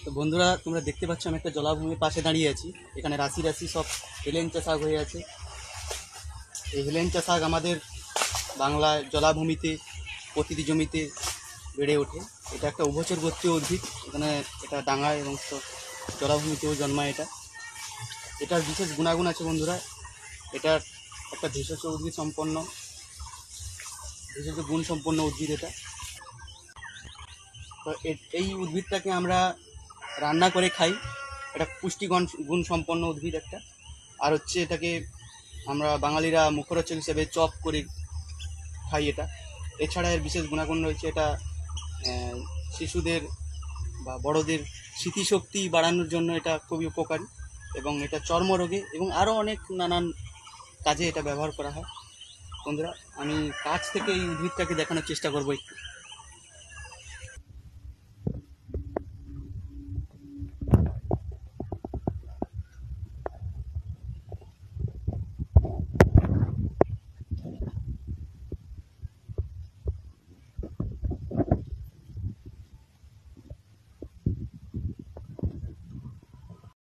তো বন্ধুরা, তোমরা দেখতে পাচ্ছ আমি একটা জলাভূমির পাশে দাঁড়িয়ে আছি। এখানে রাশি রাশি সব হেলেঞ্চা শাক হয়ে আছে। এই হেলেঞ্চা শাক আমাদের বাংলায় জলাভূমিতে প্রতিটি জমিতে বেড়ে ওঠে। এটা একটা উভচর গোত্রীয় উদ্ভিদ। এখানে এটা ডাঙায় এবং জলাভূমিতেও জন্মায়। এটার বিশেষ গুণাগুণ আছে বন্ধুরা। এটার একটা ভেষজ গুণ সম্পন্ন উদ্ভিদ এটা। তো এই উদ্ভিদটাকে আমরা রান্না করে খাই। এটা গুণ সম্পন্ন উদ্ভিদ একটা। আর হচ্ছে এটাকে আমরা বাঙালিরা মুখরোচক হিসেবে চপ করে খাই এটা। এছাড়া এর বিশেষ গুণাগুণ রয়েছে। এটা শিশুদের বা বড়দের স্মৃতিশক্তি বাড়ানোর জন্য এটা খুবই উপকারী, এবং এটা চর্মরোগে এবং আরও অনেক নানান কাজে এটা ব্যবহার করা হয়। বন্ধুরা, আমি কাছ থেকে এই উদ্ভিদটাকে দেখানোর চেষ্টা করবো একটু।